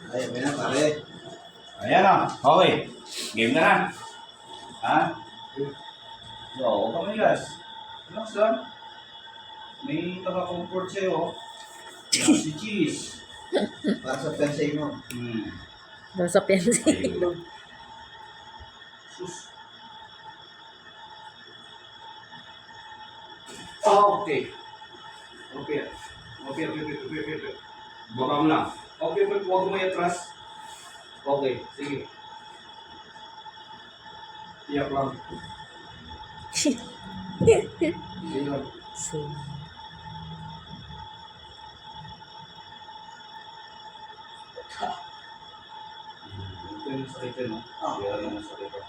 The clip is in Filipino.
Ay, may na pare. Ayan o. Okay. Game ka na. Ha? So, huwag ka manigas. Relax lang. May naka-comfort sa'yo. Yan si Cheese. Para sa pensay mo. Nasa pensi. Ayun. Sus. Okay. Okay. Okay. Baba mo lang. Okay, huwag mo i-atras. Okay, sige. Iyak lang. Ayun. So, Ito yung sakit yun, no? Kaya lang yung sakit ko.